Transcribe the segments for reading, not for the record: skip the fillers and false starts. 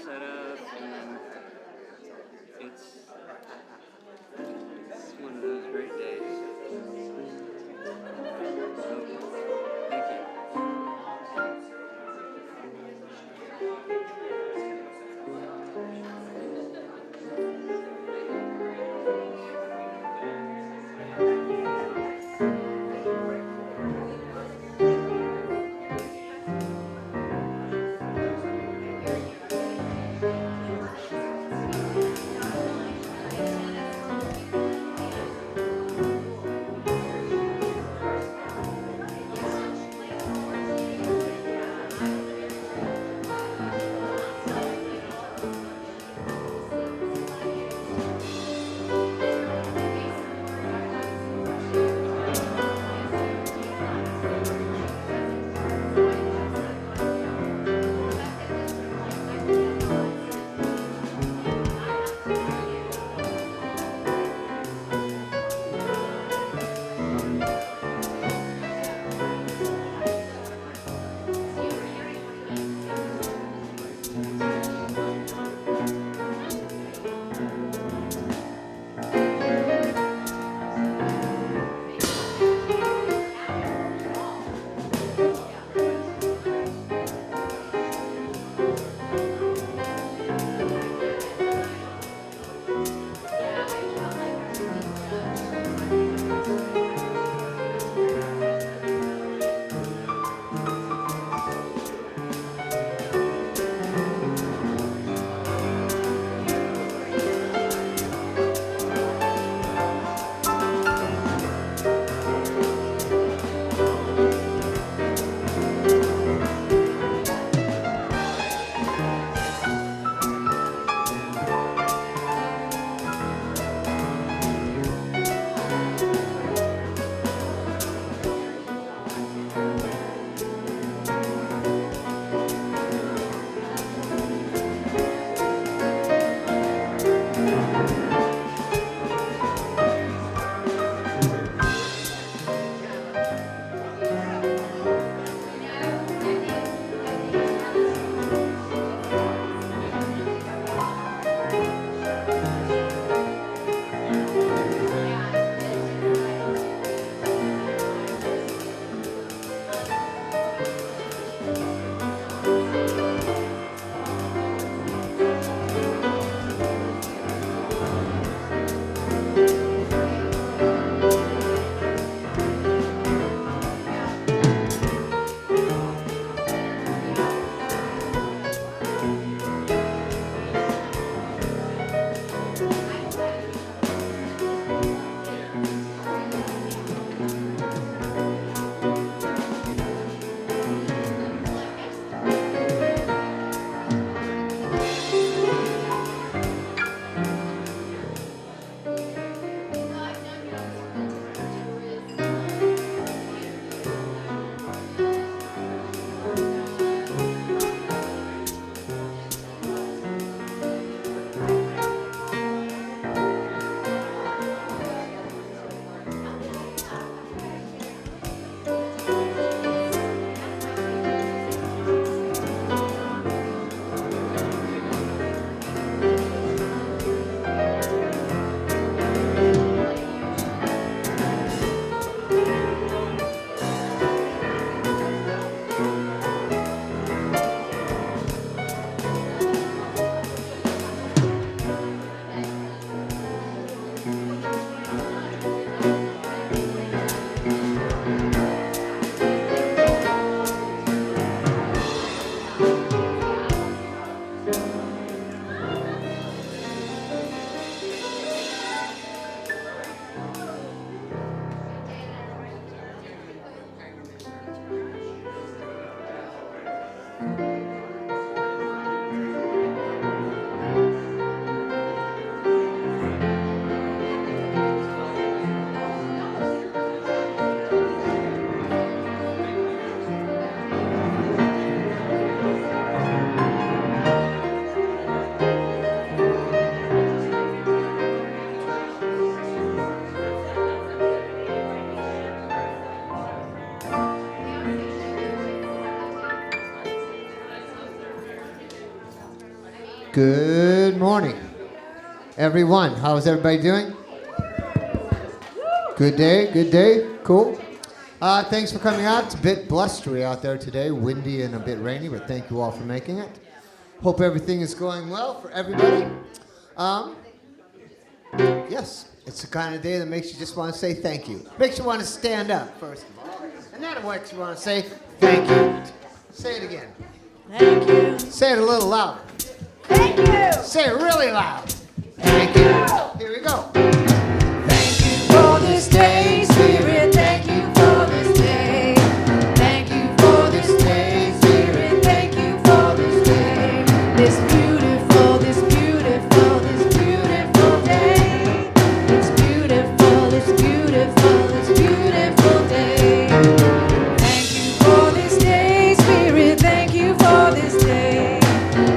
set up, and it's one of those great days. So, thank Good morning, everyone. How's everybody doing? Good day, cool. Thanks for coming out. It's a bit blustery out there today, windy and a bit rainy, but thank you all for making it. Hope everything is going well for everybody. Yes, it's the kind of day that makes you just want to say thank you. Makes you want to stand up, first of all. And then it makes you want to say thank you. Say it again. Thank you. Say it a little louder. Thank you. Say it really loud. Thank you. Here we go. Thank you for this day, Spirit. Thank you for this day. Thank you for this day, Spirit. Thank you for this day. This beautiful, this beautiful, this beautiful day. It's beautiful, it's beautiful, it's beautiful day. Thank you for this day, Spirit. Thank you for this day.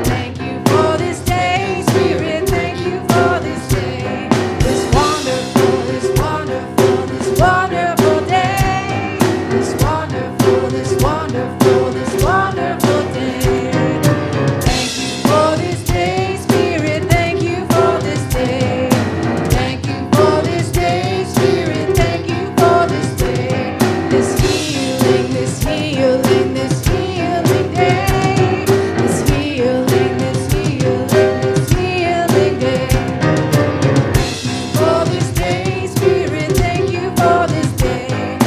Thank you for this day, Spirit. Thank you for this day. This wonderful, this wonderful, this wonderful day. This wonderful, this wonderful, this wonderful day. Thank you for this day, Spirit. Thank you for this day. Thank you for this day, Spirit. Thank you for this day. This healing, this healing, this healing day. This healing, this healing, this healing day. For this day, Spirit, thank you for this day.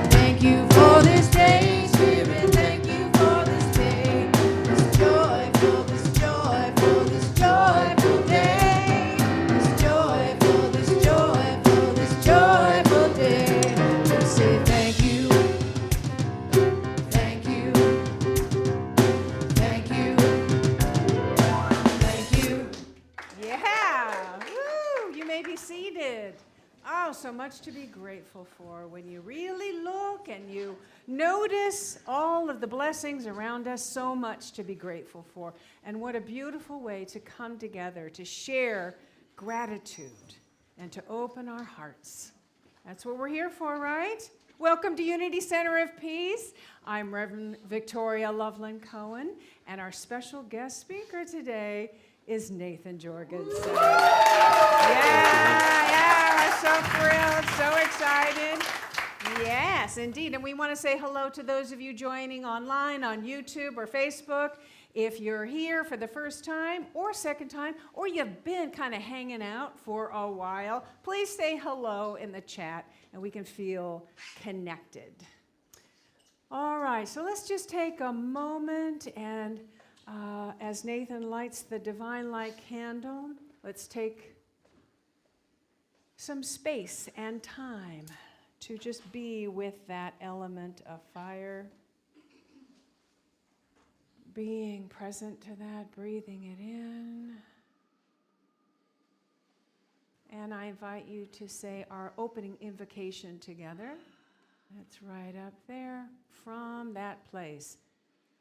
Thank you for this day, Spirit, thank you for this day. This joyful, this joyful, this joyful day. This joyful, this joyful, this joyful day. We say thank you, thank you, thank you, thank you. Yeah. Woo. You may be seated. Oh, so much to be grateful for when you really look and you notice all of the blessings around us. So much to be grateful for. And what a beautiful way to come together to share gratitude and to open our hearts. That's what we're here for, right? Welcome to Unity Center of Peace. I'm Reverend Victoria Loveland Cohen, and our special guest speaker today is Nathan Jorgensen. Yeah, we're so thrilled, so excited. Yes, indeed. And we want to say hello to those of you joining online on YouTube or Facebook. If you're here for the first time or second time, or you've been kind of hanging out for a while, please say hello in the chat and we can feel connected. All right, so let's just take a moment and as Nathan lights the divine light candle, let's take some space and time to just be with that element of fire. Being present to that, breathing it in. And I invite you to say our opening invocation together. That's right up there from that place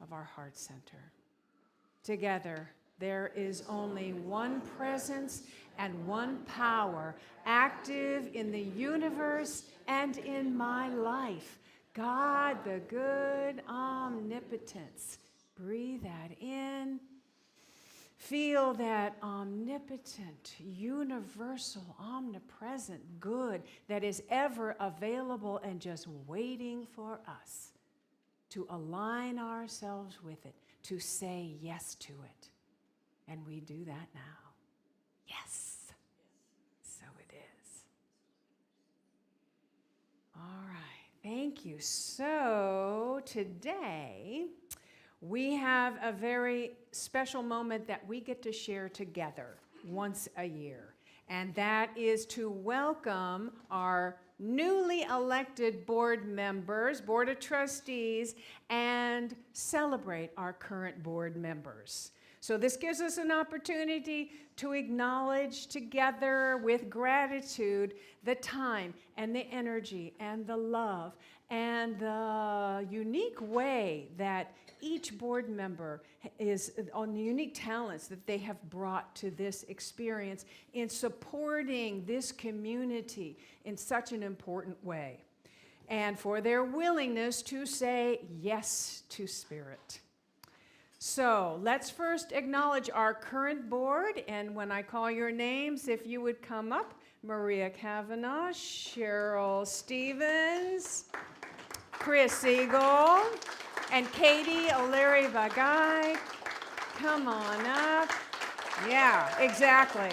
of our heart center. Together, there is only one presence and one power active in the universe and in my life. God, the good omnipotence. Breathe that in. Feel that omnipotent, universal, omnipresent good that is ever available and just waiting for us to align ourselves with it, to say yes to it. And we do that now. Yes. So it is. All right. Thank you. So today, we have a very special moment that we get to share together once a year, and that is to welcome our newly elected board members, board of trustees, and celebrate our current board members. So this gives us an opportunity to acknowledge together with gratitude the time and the energy and the love and the unique way that each board member is on the unique talents that they have brought to this experience in supporting this community in such an important way, and for their willingness to say yes to Spirit. So let's first acknowledge our current board, and when I call your names, if you would come up, Maria Kavanaugh, Cheryl Stevens, Chris Eagle, and Katie O'Leary Bagai. Come on up. Yeah, exactly.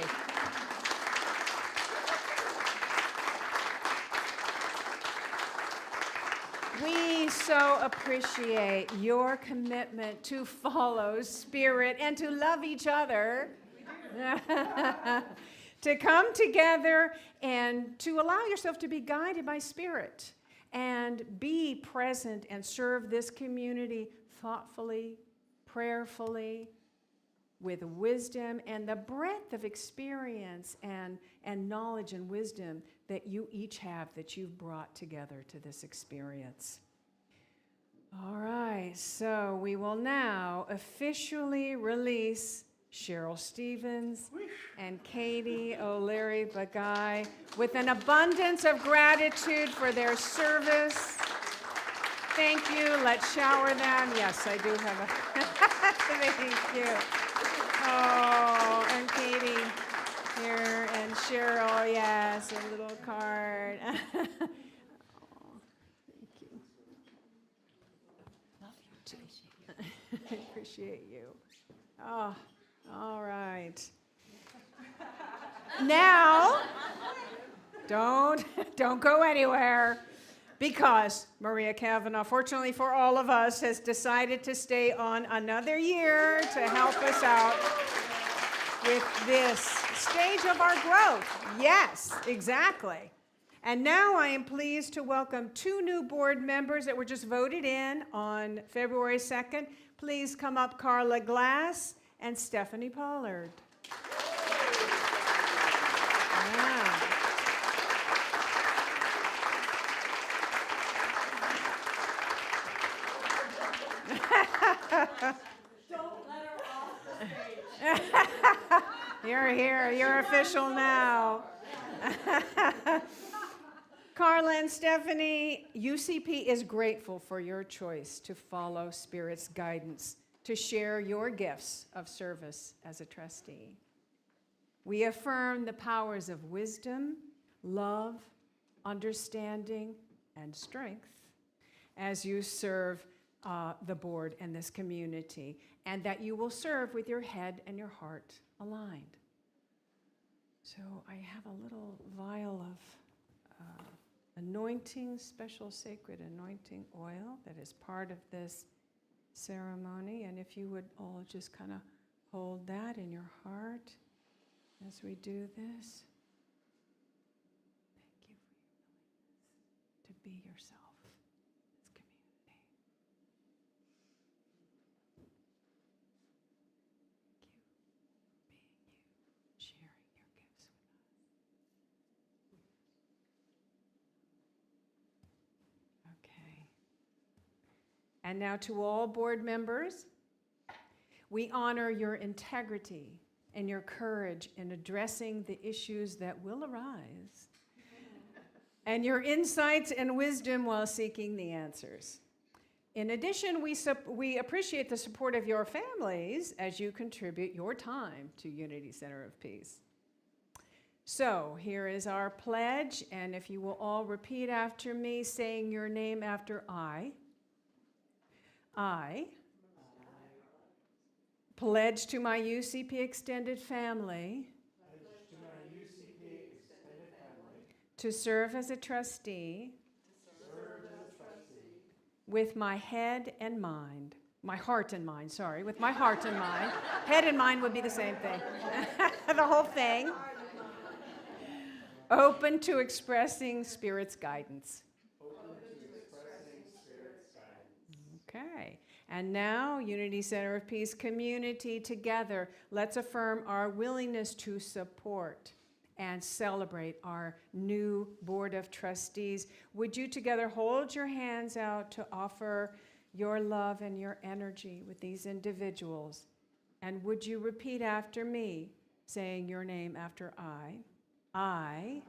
We so appreciate your commitment to follow Spirit and to love each other, to come together and to allow yourself to be guided by Spirit and be present and serve this community thoughtfully, prayerfully, with wisdom and the breadth of experience and knowledge and wisdom that you each have that you've brought together to this experience. All right, so we will now officially release Cheryl Stevens and Katie O'Leary Bagai with an abundance of gratitude for their service. Thank you. Let's shower them. Yes, I do have a thank you. Oh, and Katie here, and Cheryl, yes, a little card. Oh, thank you. Love you too. I appreciate you. Oh, all right. Now, don't go anywhere, because Maria Kavanaugh, fortunately for all of us, has decided to stay on another year to help us out with this stage of our growth. Yes, exactly. And now I am pleased to welcome 2 new board members that were just voted in on February 2nd. Please come up, Carla Glass and Stephanie Pollard. Yeah. Don't let her off the stage. You're here. You're official now. Carla and Stephanie, UCP is grateful for your choice to follow Spirit's guidance, to share your gifts of service as a trustee. We affirm the powers of wisdom, love, understanding, and strength as you serve the board and this community, and that you will serve with your head and your heart aligned. So I have a little vial of anointing, special sacred anointing oil that is part of this ceremony, and if you would all just kind of hold that in your heart as we do this. Thank you for your willingness to be yourself, this community. Thank you for being you, sharing your gifts with us. Okay. And now to all board members, we honor your integrity and your courage in addressing the issues that will arise, and your insights and wisdom while seeking the answers. In addition, we appreciate the support of your families as you contribute your time to Unity Center of Peace. So here is our pledge, and if you will all repeat after me, saying your name after I pledge to my UCP extended family to serve as a trustee with my head and mind, my heart and mind, sorry, with my heart and mind. Head and mind would be the same thing. The whole thing. Open to expressing Spirit's guidance. Okay. And now, Unity Center of Peace community together, let's affirm our willingness to support and celebrate our new Board of Trustees. Would you together hold your hands out to offer your love and your energy with these individuals? And would you repeat after me, saying your name after I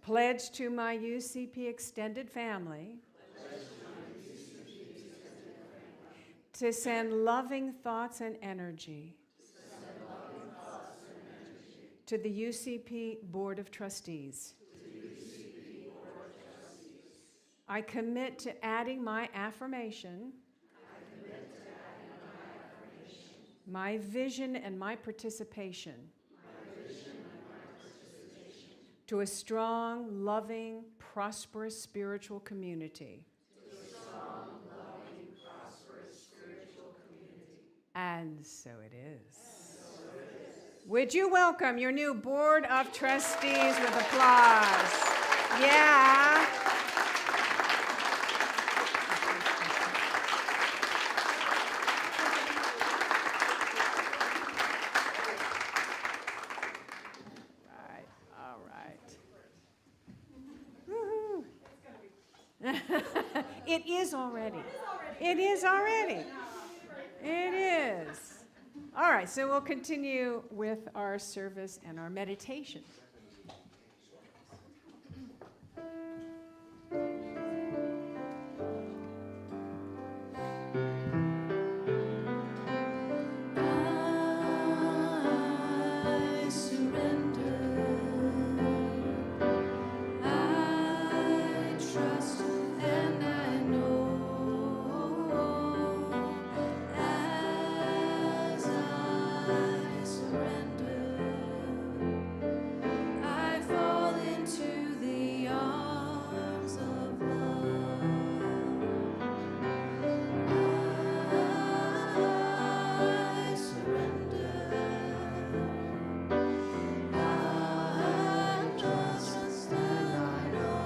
pledge to my UCP extended family to send loving thoughts and energy to the UCP Board of Trustees. I commit to adding my affirmation, my vision and my participation to a strong, loving, prosperous spiritual community. And so it is. Would you welcome your new Board of Trustees with applause? Yeah. Right, all right. Woohoo. It is already. It is already. It is. All right, so we'll continue with our service and our meditation. I surrender. I trust and I know. As I surrender, I fall into the arms of love. I surrender. I trust and I know.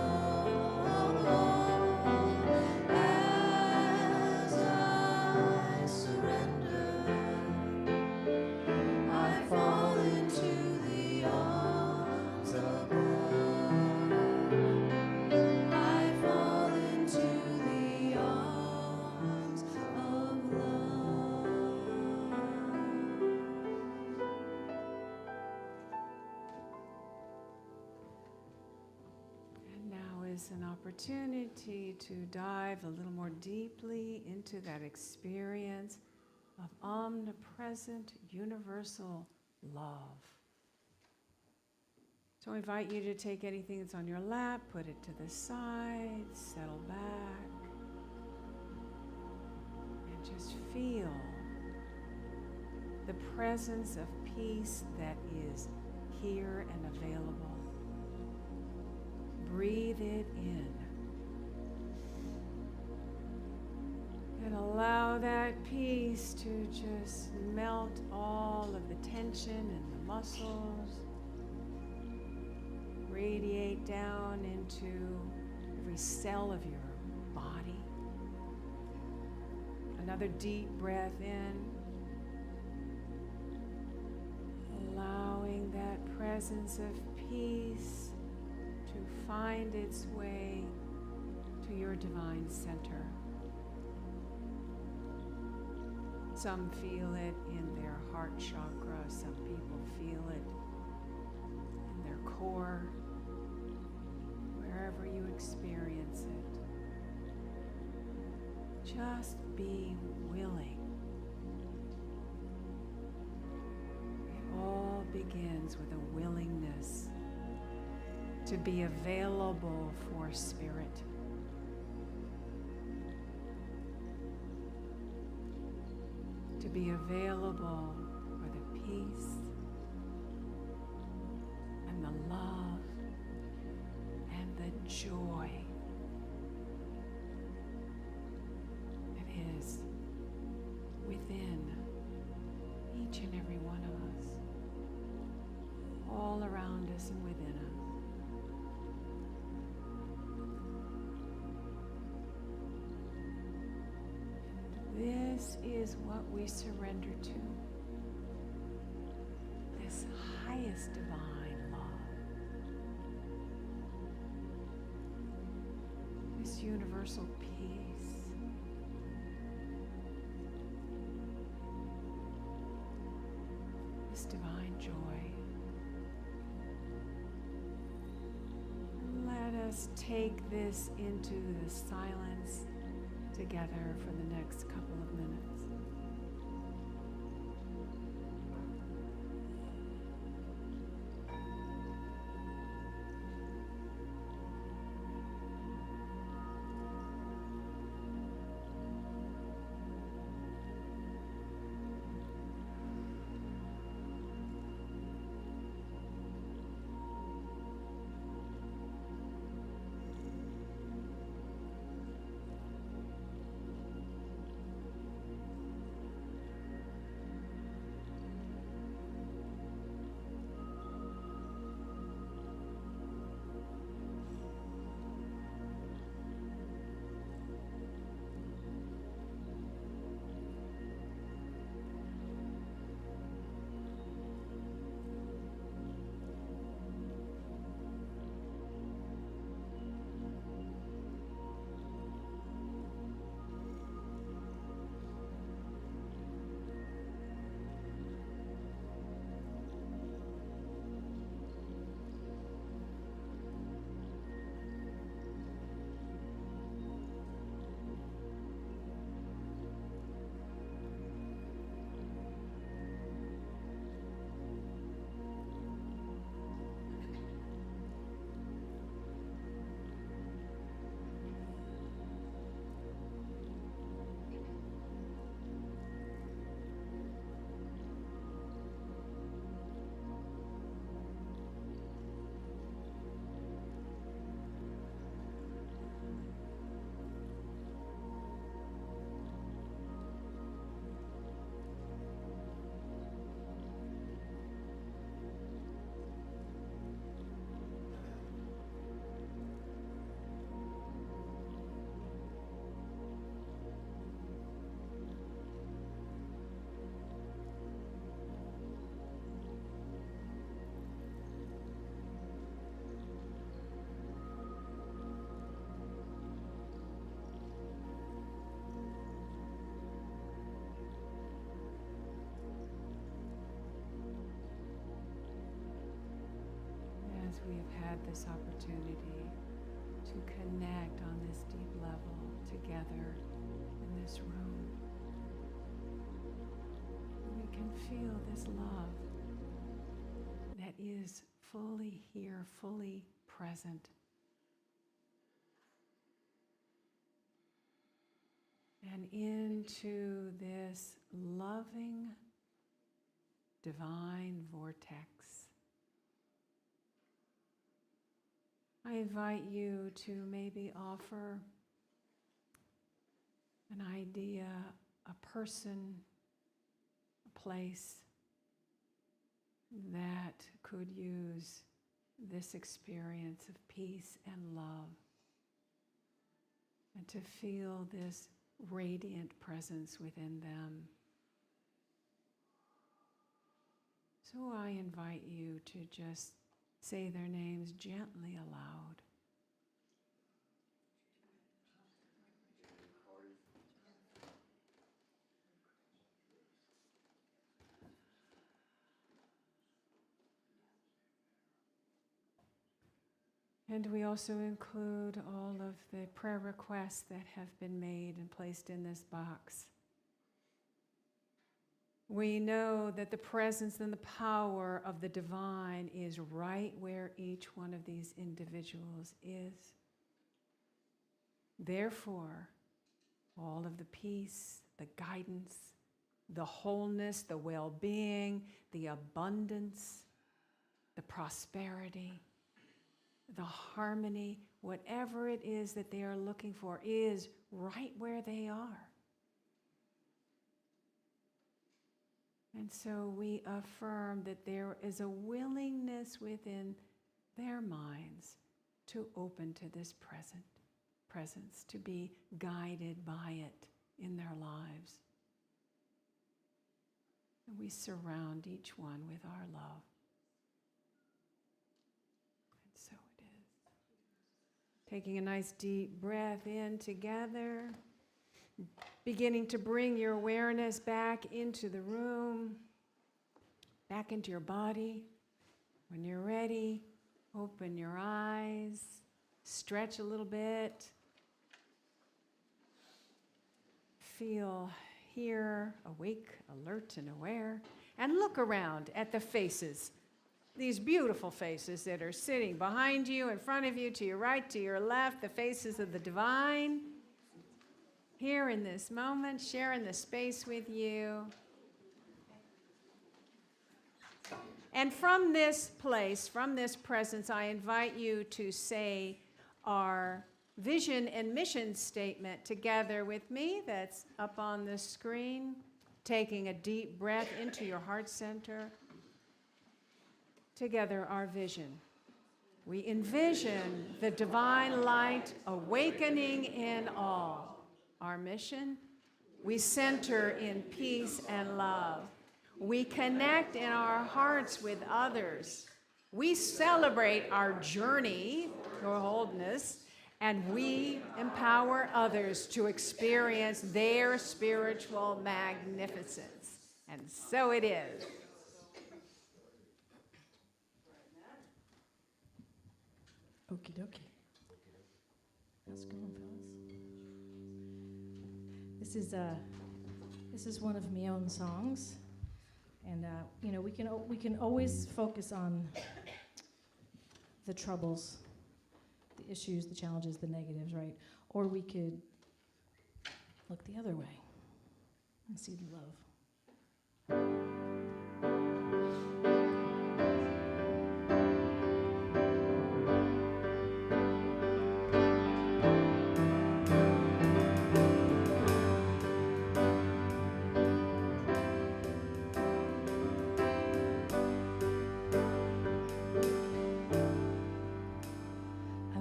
As I surrender, I fall into the arms of love. I fall into the arms of love. And now is an opportunity to dive a little more deeply into that experience of omnipresent, universal love. So I invite you to take anything that's on your lap, put it to the side, settle back, and just feel the presence of peace that is here and available. Breathe it in. And allow that peace to just melt all of the tension in the muscles, radiate down into every cell of your body. Another deep breath in, allowing that presence of peace to find its way to your divine center. Some feel it in their heart chakra, some people feel it in their core, wherever you experience it. Just be willing. It all begins with a willingness to be available for spirit. To be available for the peace and the love and the joy that is within each and every one of us, all around us and within us. This is what we surrender to. This highest divine love. This universal peace. This divine joy. Let us take this into the silence together for the next couple of minutes. As we have had this opportunity to connect on this deep level together in this room, we can feel this love that is fully here, fully present. And into this loving divine vortex, I invite you to maybe offer an idea, a person, a place that could use this experience of peace and love, and to feel this radiant presence within them. So I invite you to just say their names gently aloud. And we also include all of the prayer requests that have been made and placed in this box. We know that the presence and the power of the divine is right where each one of these individuals is. Therefore, all of the peace, the guidance, the wholeness, the well-being, the abundance, the prosperity, the harmony, whatever it is that they are looking for is right where they are. And so we affirm that there is a willingness within their minds to open to this presence, to be guided by it in their lives. And we surround each one with our love. And so it is. Taking a nice deep breath in together. Beginning to bring your awareness back into the room, back into your body. When you're ready, open your eyes, stretch a little bit. feel here, awake, alert, and aware. And look around at the faces, these beautiful faces that are sitting behind you, in front of you, to your right, to your left, the faces of the divine. Here in this moment, sharing the space with you. And from this place, from this presence, I invite you to say our vision and mission statement together with me. That's up on the screen. Taking a deep breath into your heart center. Together, our vision. We envision the divine light awakening in all. Our mission, we center in peace and love. We connect in our hearts with others. We celebrate our journey to wholeness, and we empower others to experience their spiritual magnificence. And so it is. Okie dokie. How's it going, fellas? This is one of my own songs, and we can always focus on the troubles, the issues, the challenges, the negatives, right? Or we could look the other way and see the love.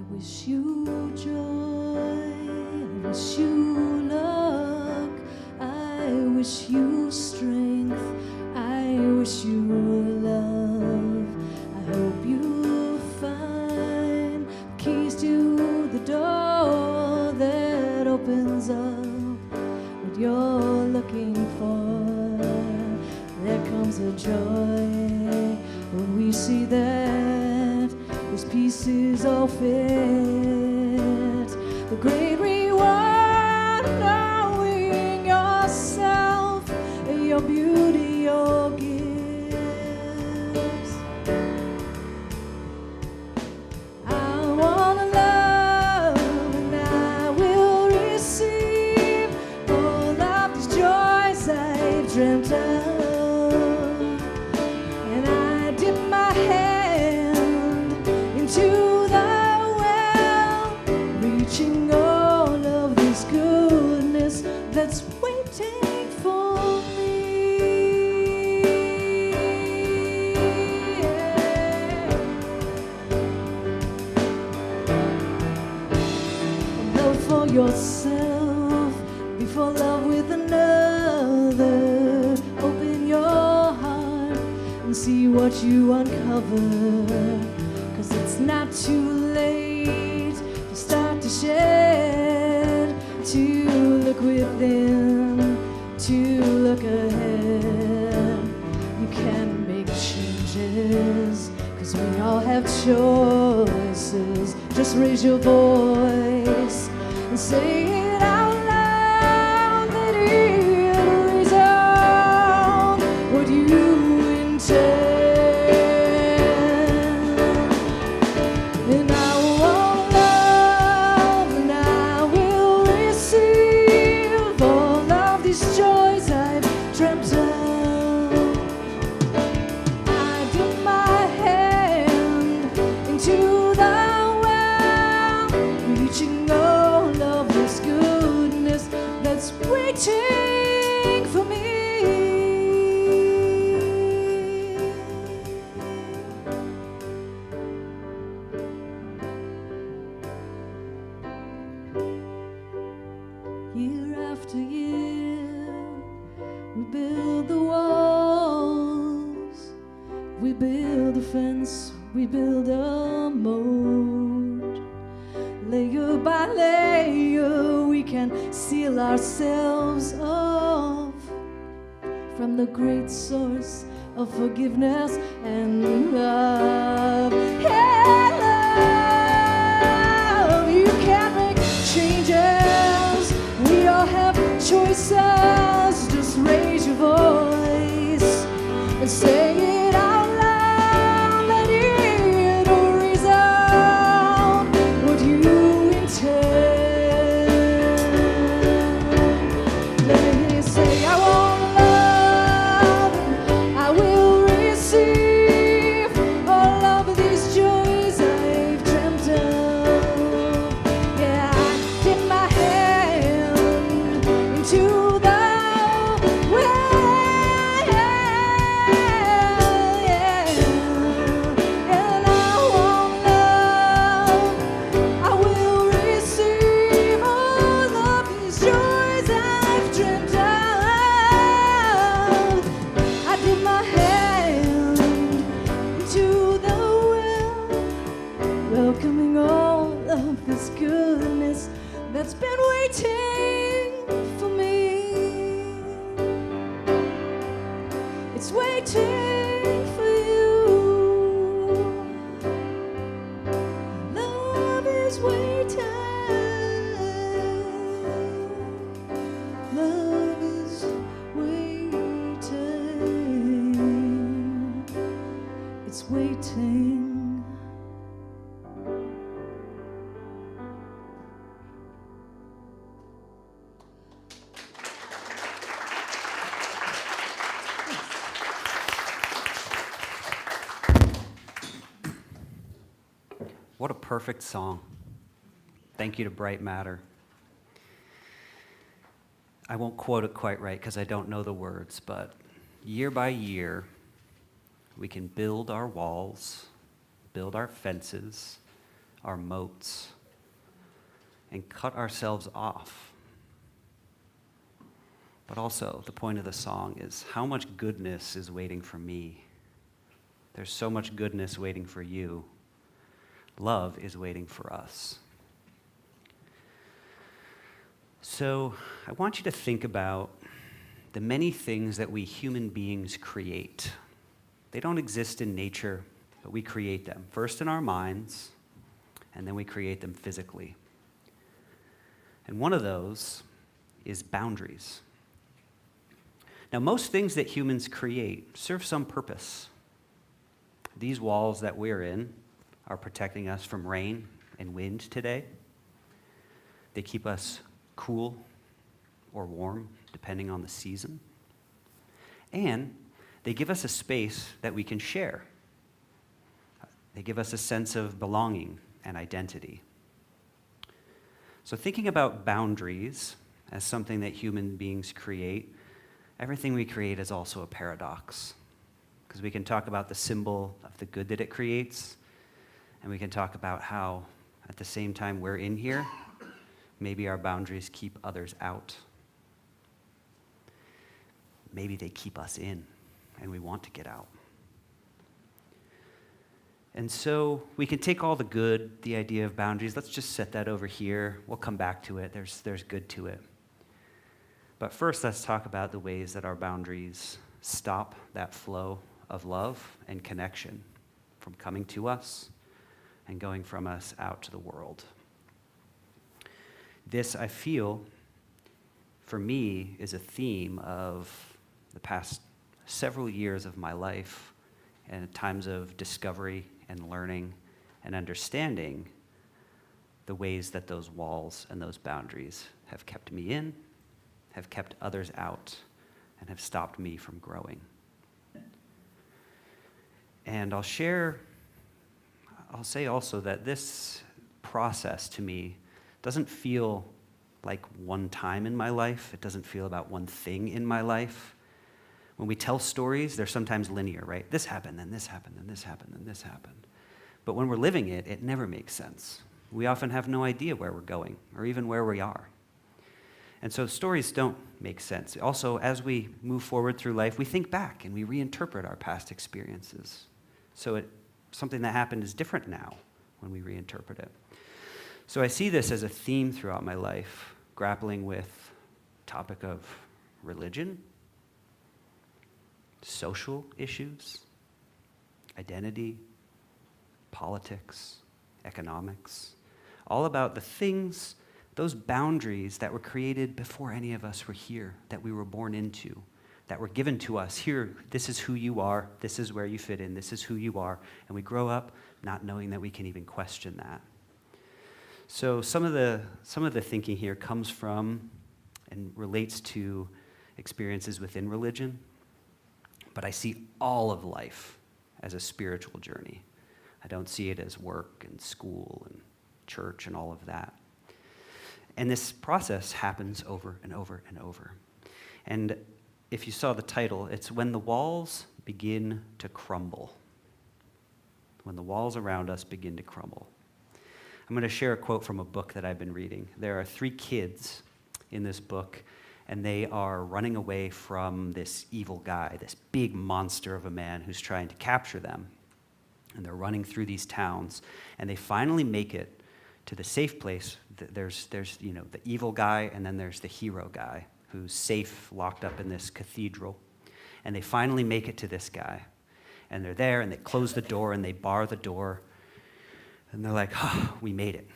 Wish you joy, I wish you luck, I wish you strength, I wish you love. I hope you find keys to the door that opens up what you're looking for. There comes a joy when we see that these pieces all fit. The great reward of knowing yourself, your beauty, your gifts. I wanna love and I will receive all of these joys I've dreamt of. And I dip my hand into the well, reaching all of this goodness that's waiting for me. Love for yourself before love with another. Open your heart and see what you uncover. 'Cause it's not too late to start to shed, to look within, to look ahead. You can make changes, 'cause we all have choices. Just raise your voice and say it out loud. Let it resound what you intend. And I won't love and I will receive all of these joys I've dreamt of. I dip my hand into the well, reaching all of this goodness that's waiting for me. Year after year, we build the walls, we build a fence, we build a moat. Layer by layer, we can seal ourselves off from the great source of forgiveness and love. Yeah, love, you can make changes. We all have choices. waiting for me. It's waiting for you. Love is waiting. Love is waiting. It's waiting. What a perfect song. Thank you to Bright Matter. I won't quote it quite right because I don't know the words, but year by year, we can build our walls, build our fences, our moats, and cut ourselves off. But also, the point of the song is how much goodness is waiting for me. There's so much goodness waiting for you. Love is waiting for us. So I want you to think about the many things that we human beings create. They don't exist in nature, but we create them. First in our minds, and then we create them physically. And one of those is boundaries. Now, most things that humans create serve some purpose. These walls that we're in are protecting us from rain and wind today. They keep us cool or warm, depending on the season. And they give us a space that we can share. They give us a sense of belonging and identity. So thinking about boundaries as something that human beings create, everything we create is also a paradox. Because we can talk about the symbol of the good that it creates, and we can talk about how, at the same time we're in here, maybe our boundaries keep others out. Maybe they keep us in, and we want to get out. And so we can take all the good, the idea of boundaries, let's just set that over here. We'll come back to it. There's good to it. But first, let's talk about the ways that our boundaries stop that flow of love and connection from coming to us and going from us out to the world. This, I feel, for me, is a theme of the past several years of my life and times of discovery and learning and understanding the ways that those walls and those boundaries have kept me in, have kept others out, and have stopped me from growing. And I'll say also that this process to me doesn't feel like one time in my life. It doesn't feel about one thing in my life. When we tell stories, they're sometimes linear, right? This happened, then this happened, then this happened, then this happened. But when we're living it, it never makes sense. We often have no idea where we're going or even where we are. And so stories don't make sense. Also, as we move forward through life, we think back and we reinterpret our past experiences. So something that happened is different now when we reinterpret it. So I see this as a theme throughout my life, grappling with the topic of religion, social issues, identity, politics, economics, all about the things, those boundaries that were created before any of us were here, that we were born into, that were given to us. Here, this is who you are, this is where you fit in, this is who you are, and we grow up not knowing that we can even question that. So some of the thinking here comes from and relates to experiences within religion, but I see all of life as a spiritual journey. I don't see it as work and school and church and all of that. And this process happens over and over and over. And if you saw the title, it's when the walls begin to crumble. When the walls around us begin to crumble. I'm going to share a quote from a book that I've been reading. There are 3 kids in this book, and they are running away from this evil guy, this big monster of a man who's trying to capture them. And they're running through these towns, and they finally make it to the safe place, there's the evil guy, and then there's the hero guy who's safe, locked up in this cathedral. And they finally make it to this guy. And they're there, and they close the door, and they bar the door. And they're like, oh, we made it,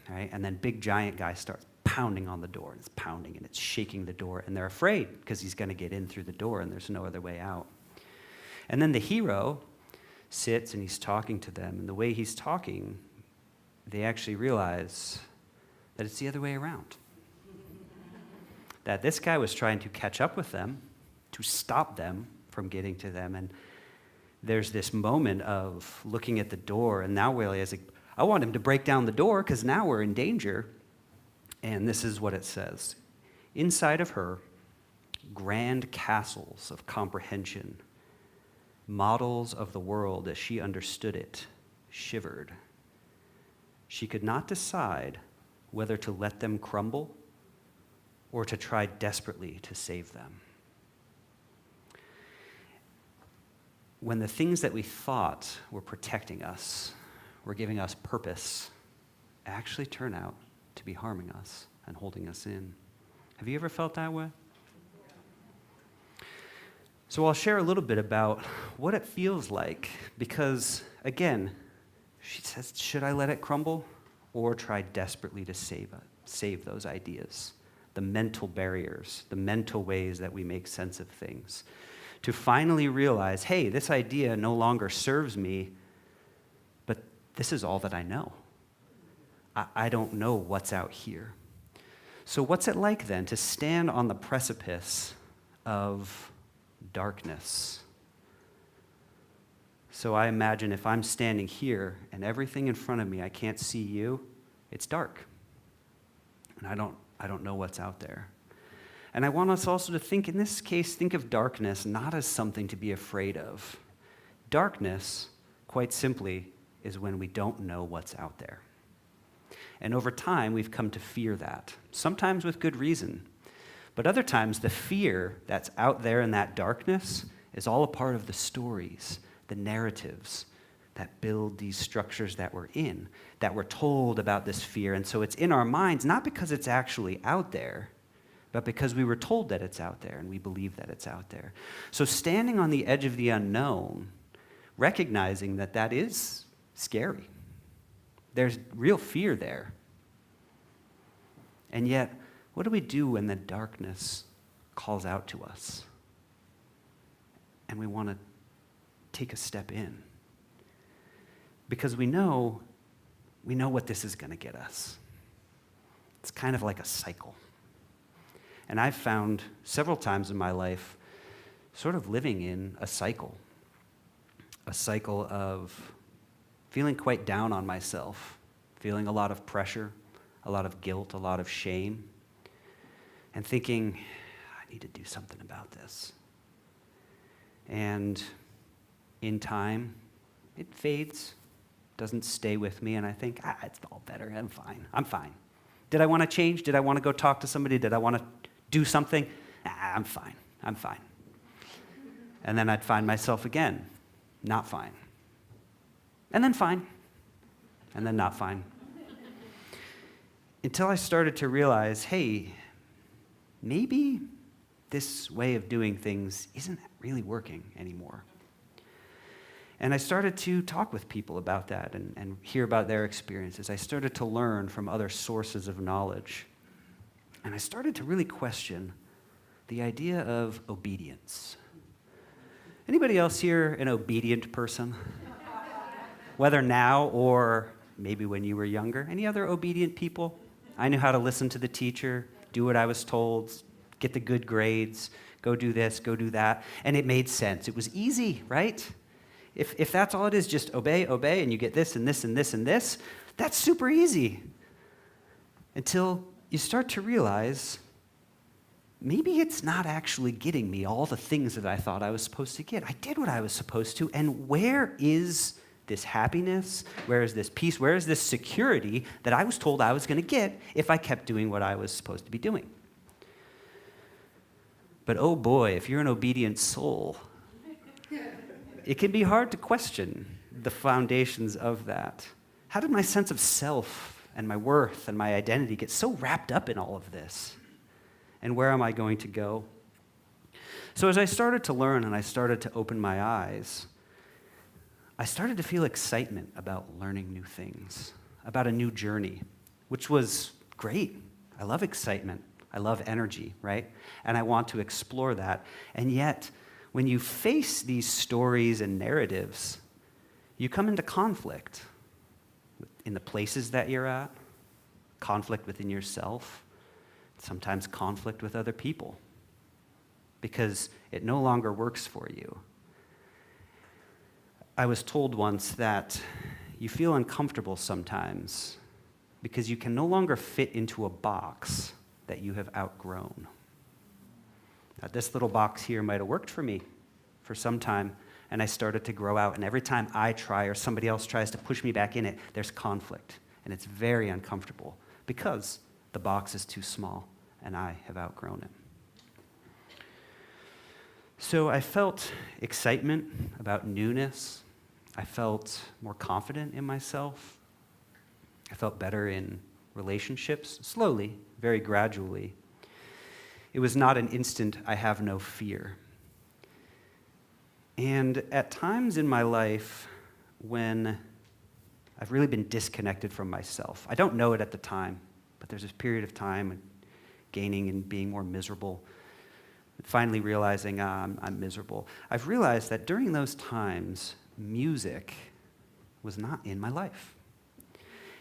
right? And then big giant guy starts pounding on the door, and it's pounding, and it's shaking the door. And they're afraid because he's going to get in through the door, and there's no other way out. And then the hero sits, and he's talking to them. And the way he's talking, they actually realize that it's the other way around. That this guy was trying to catch up with them, to stop them from getting to them. And there's this moment of looking at the door, and now Willie is like, I want him to break down the door because now we're in danger. And this is what it says. Inside of her, grand castles of comprehension, models of the world as she understood it, shivered. She could not decide whether to let them crumble or to try desperately to save them. When the things that we thought were protecting us, were giving us purpose, actually turn out to be harming us and holding us in. Have you ever felt that way? So I'll share a little bit about what it feels like, because, again, she says, should I let it crumble or try desperately to save those ideas, the mental barriers, the mental ways that we make sense of things, to finally realize, hey, this idea no longer serves me, but this is all that I know. I don't know what's out here. So what's it like then to stand on the precipice of darkness? So I imagine if I'm standing here and everything in front of me, I can't see you, it's dark. And I don't know what's out there. And I want us also to think, in this case, think of darkness not as something to be afraid of. Darkness, quite simply, is when we don't know what's out there. And over time, we've come to fear that, sometimes with good reason. But other times, the fear that's out there in that darkness is all a part of the stories, the narratives that build these structures that we're in, that we're told about this fear. And so it's in our minds, not because it's actually out there, but because we were told that it's out there and we believe that it's out there. So standing on the edge of the unknown, recognizing that that is scary. There's real fear there. And yet, what do we do when the darkness calls out to us? And we want to take a step in. Because we know what this is going to get us. It's kind of like a cycle. And I've found several times in my life sort of living in a cycle of feeling quite down on myself, feeling a lot of pressure, a lot of guilt, a lot of shame, and thinking, I need to do something about this. And in time, it fades, doesn't stay with me, and I think, it's all better, I'm fine. Did I want to change? Did I want to go talk to somebody? Did I want to do something? I'm fine. And then I'd find myself again, not fine. And then fine. And then not fine. Until I started to realize, hey, maybe this way of doing things isn't really working anymore. And I started to talk with people about that and hear about their experiences. I started to learn from other sources of knowledge. And I started to really question the idea of obedience. Anybody else here an obedient person? Whether now or maybe when you were younger. Any other obedient people? I knew how to listen to the teacher, do what I was told, get the good grades, go do this, go do that. And it made sense. It was easy, right? If that's all it is, just obey, and you get this and this and this and this, that's super easy. Until you start to realize, maybe it's not actually getting me all the things that I thought I was supposed to get. I did what I was supposed to, and where is this happiness? Where is this peace? Where is this security that I was told I was going to get if I kept doing what I was supposed to be doing? But oh boy, if you're an obedient soul, it can be hard to question the foundations of that. How did my sense of self and my worth and my identity get so wrapped up in all of this. And where am I going to go? So as I started to learn and I started to open my eyes, I started to feel excitement about learning new things, about a new journey, which was great. I love excitement. I love energy, right? And I want to explore that. And yet, when you face these stories and narratives, you come into conflict in the places that you're at, conflict within yourself, sometimes conflict with other people, because it no longer works for you. I was told once that you feel uncomfortable sometimes because you can no longer fit into a box that you have outgrown. Now, this little box here might have worked for me for some time, and I started to grow out, and every time I try or somebody else tries to push me back in it, there's conflict, and it's very uncomfortable because the box is too small, and I have outgrown it. So I felt excitement about newness. I felt more confident in myself. I felt better in relationships, slowly, very gradually. It was not an instant, I have no fear. And at times in my life when I've really been disconnected from myself, I don't know it at the time, but there's this period of time gaining and being more miserable, finally realizing I'm miserable. I've realized that during those times, music was not in my life.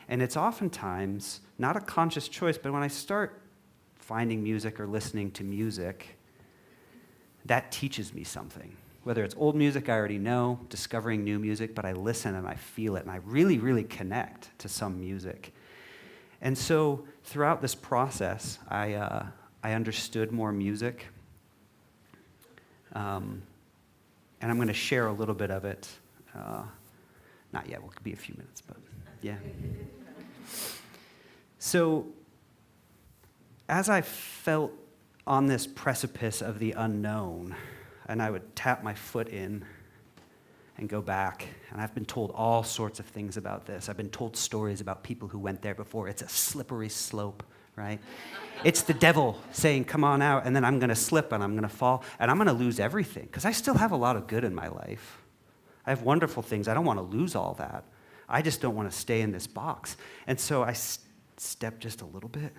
And it's oftentimes not a conscious choice, but when I start finding music or listening to music, that teaches me something. Whether it's old music I already know, discovering new music, but I listen and I feel it, and I really, really connect to some music. And so throughout this process, I understood more music. And I'm going to share a little bit of it. Not yet, well, it could be a few minutes, but yeah. So as I felt on this precipice of the unknown, and I would tap my foot in and go back, and I've been told all sorts of things about this. I've been told stories about people who went there before. It's a slippery slope, right? It's the devil saying, come on out, and then I'm going to slip, and I'm going to fall, and I'm going to lose everything, because I still have a lot of good in my life. I have wonderful things. I don't want to lose all that. I just don't want to stay in this box. And so I step just a little bit,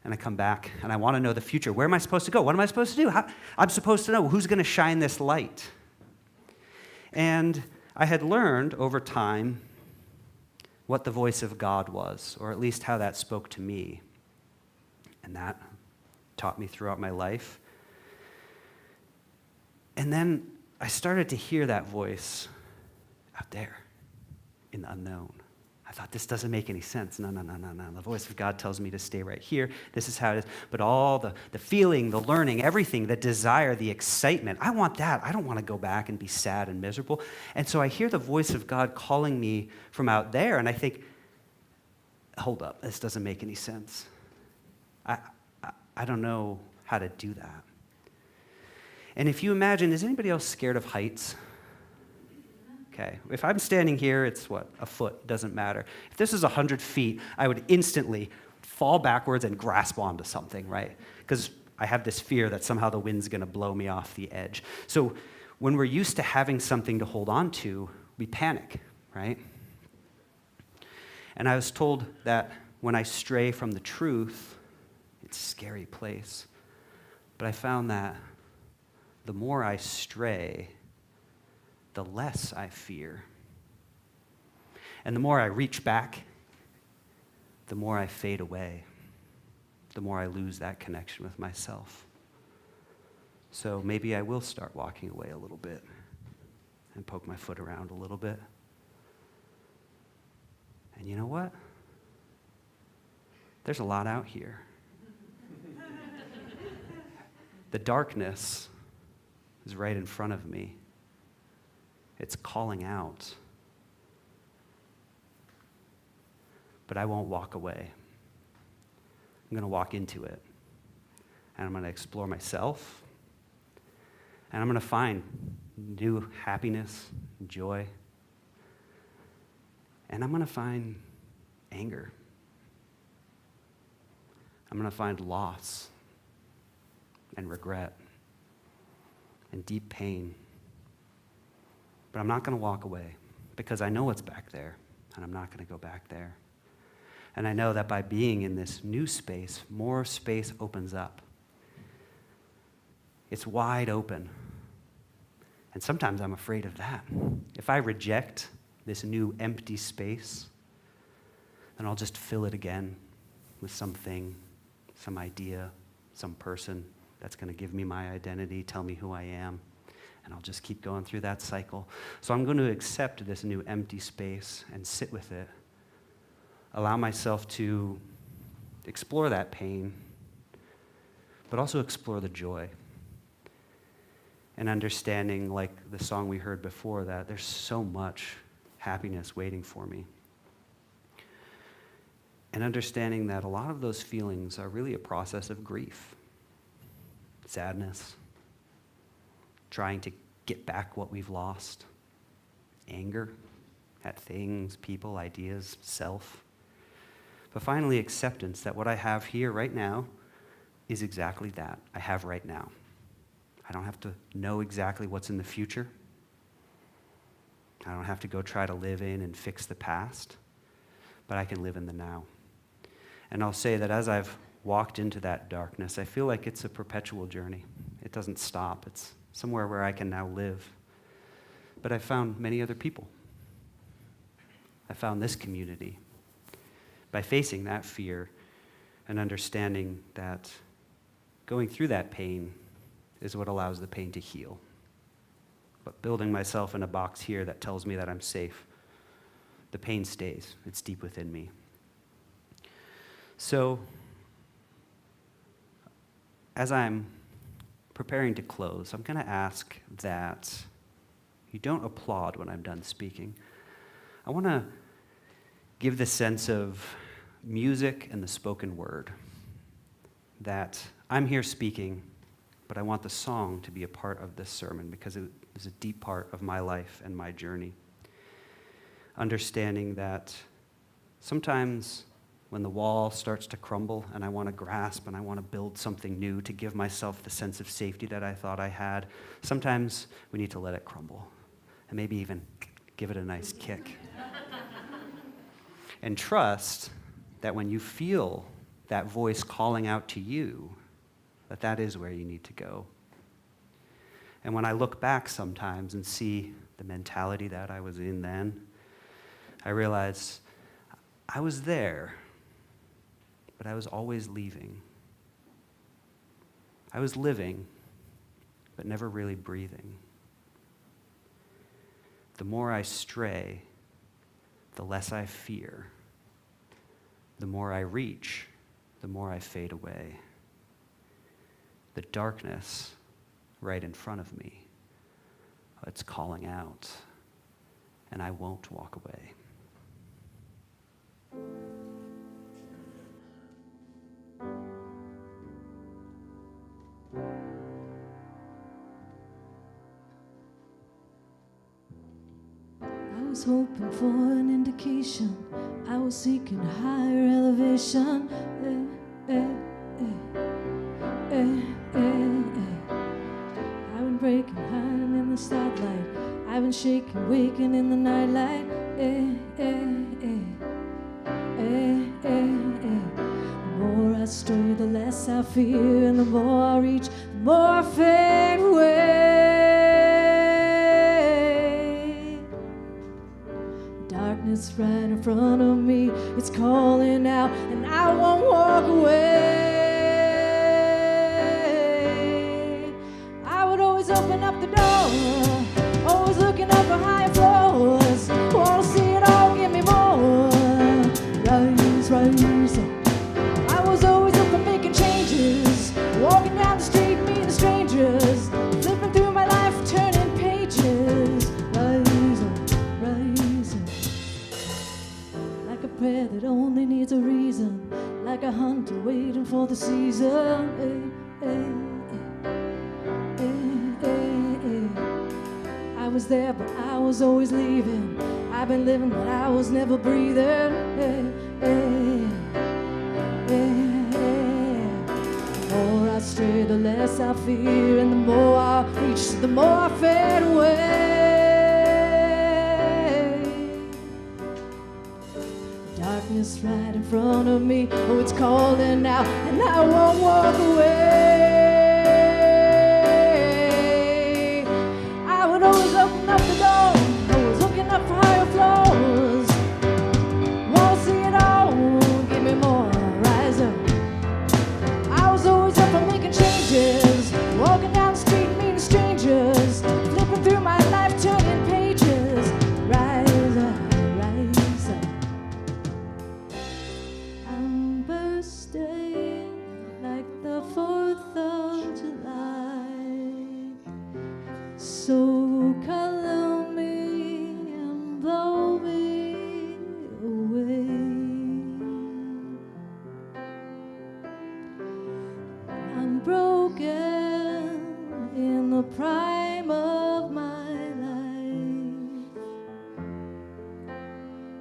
and I come back, and I want to know the future. Where am I supposed to go? What am I supposed to do? I'm supposed to know who's going to shine this light. And I had learned over time what the voice of God was, or at least how that spoke to me. And that taught me throughout my life. And then I started to hear that voice out there in the unknown. I thought, this doesn't make any sense. No. The voice of God tells me to stay right here. This is how it is. But all the feeling, the learning, everything, the desire, the excitement, I want that. I don't want to go back and be sad and miserable. And so I hear the voice of God calling me from out there, and I think, hold up, this doesn't make any sense. I don't know how to do that. And if you imagine, is anybody else scared of heights? Okay, if I'm standing here, it's what, a foot, doesn't matter. If this is 100 feet, I would instantly fall backwards and grasp onto something, right? Because I have this fear that somehow the wind's going to blow me off the edge. So when we're used to having something to hold on to, we panic, right? And I was told that when I stray from the truth, it's a scary place. But I found that the more I stray, the less I fear. And the more I reach back, the more I fade away, the more I lose that connection with myself. So maybe I will start walking away a little bit and poke my foot around a little bit. And you know what? There's a lot out here. The darkness is right in front of me. It's calling out. But I won't walk away. I'm going to walk into it. And I'm going to explore myself. And I'm going to find new happiness and joy. And I'm going to find anger. I'm going to find loss and regret and deep pain. But I'm not going to walk away because I know what's back there, and I'm not going to go back there. And I know that by being in this new space, more space opens up. It's wide open. And sometimes I'm afraid of that. If I reject this new empty space, then I'll just fill it again with something, some idea, some person that's going to give me my identity, tell me who I am, and I'll just keep going through that cycle. So I'm going to accept this new empty space and sit with it, allow myself to explore that pain, but also explore the joy. And understanding, like the song we heard before, that there's so much happiness waiting for me. And understanding that a lot of those feelings are really a process of grief, sadness, trying to get back what we've lost, anger at things, people, ideas, self. But finally, acceptance that what I have here right now is exactly that. I have right now. I don't have to know exactly what's in the future. I don't have to go try to live in and fix the past, but I can live in the now. And I'll say that as I've walked into that darkness, I feel like it's a perpetual journey. It doesn't stop. It's somewhere where I can now live. But I found many other people. I found this community. By facing that fear and understanding that going through that pain is what allows the pain to heal. But building myself in a box here that tells me that I'm safe, the pain stays. It's deep within me. So, as I'm preparing to close, I'm going to ask that you don't applaud when I'm done speaking. I want to give the sense of music and the spoken word, that I'm here speaking, but I want the song to be a part of this sermon because it is a deep part of my life and my journey. Understanding that sometimes when the wall starts to crumble and I want to grasp and I want to build something new to give myself the sense of safety that I thought I had, sometimes we need to let it crumble and maybe even give it a nice kick. And trust that when you feel that voice calling out to you, that is where you need to go. And when I look back sometimes and see the mentality that I was in then, I realize I was there, but I was always leaving. I was living, but never really breathing. The more I stray, the less I fear. The more I reach, the more I fade away. The darkness right in front of me, it's calling out, and I won't walk away. I was hoping for an indication. I was seeking a higher elevation. I've been breaking, hiding in the spotlight. I've been shaking, waking in the nightlight. The more I stray, the less I fear, and the more I reach, the more I fade away. Darkness right in front of me, it's calling out, and I won't walk away. I would always open up the door, always looking up for higher floors. Wanna see it all, give me more. Rise, rise up. I was always up for making changes, walking down the street, meeting strangers, flipping through my life, turning pages. Rise up, rise up. Like a prayer that only needs a reason, like a hunter waiting for the season. I was there, but I was always leaving. I've been living, but I was never breathing. The more I stray, the less I fear, and the more I reach, the more I fade away. Darkness right in front of me, oh, it's calling out, and I won't walk away. I would always open up the door, always looking up for higher floors. Won't see it all, give me more, rise up. I was always up for making changes, walking down the street meeting strangers, flipping through my life, turning pages. Rise up, rise up. I'm bursting like the 4th of July. So color me and blow me away. I'm broken in the prime of my life.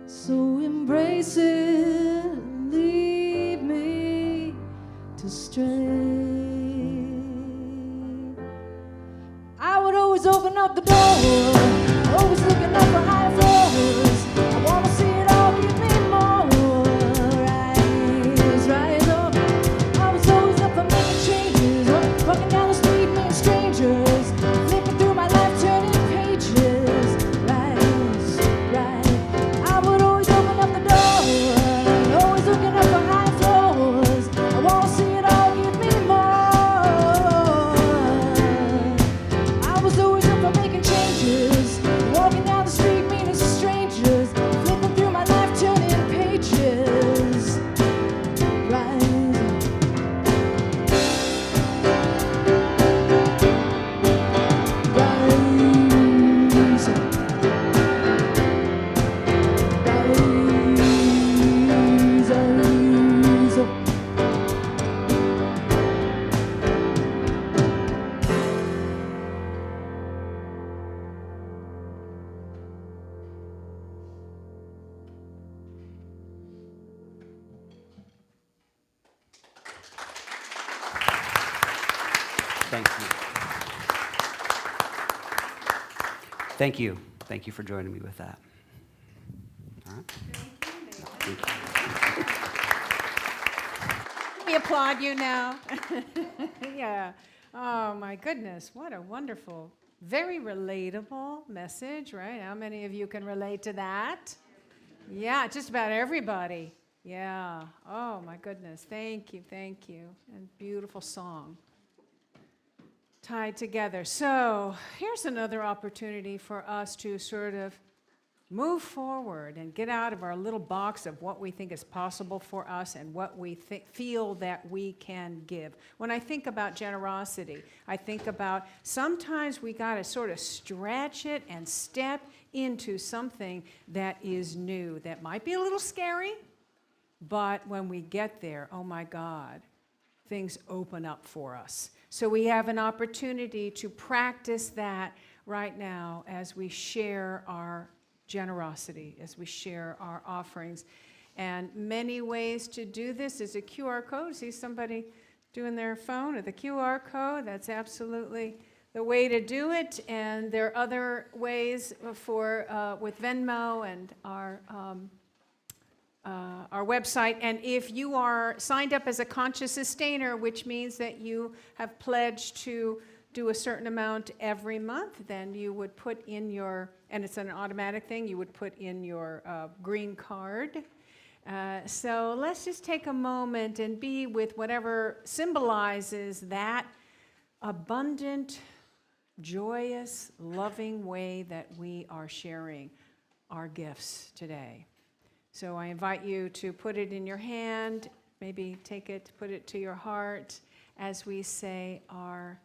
So embrace it and leave me to stray. I would always open up the door, always looking up for higher floors. I wanna see it all, give me more. Rise up. I was always up for making changes, walking down the street meeting strangers, flipping through my life, turning pages. Rise. I would always open up the door, always looking up for high floors. I wanna see it all, give me more. I was always up for making changes, walking down the street meeting strangers, flipping through my life, turning pages. Rise. Thank you. Thank you. Thank you for joining me with that. All right. Thank you. We applaud you now. Yeah. Oh, my goodness. What a wonderful, very relatable message, right? How many of you can relate to that? Yeah, just about everybody. Yeah. Oh, my goodness. Thank you. Thank you. And beautiful song tied together. So here's another opportunity for us to sort of move forward and get out of our little box of what we think is possible for us and what we feel that we can give. When I think about generosity, I think about sometimes we got to sort of stretch it and step into something that is new, that might be a little scary, but when we get there, oh my God, things open up for us. So we have an opportunity to practice that right now as we share our generosity, as we share our offerings. And many ways to do this is a QR code. See somebody doing their phone with a QR code? That's absolutely the way to do it. And there are other ways for with Venmo and our website. And if you are signed up as a conscious sustainer, which means that you have pledged to do a certain amount every month, then you would put in your, and it's an automatic thing, you would put in your green card. So let's just take a moment and be with whatever symbolizes that abundant, joyous, loving way that we are sharing our gifts today. So I invite you to put it in your hand, maybe take it, put it to your heart as we say our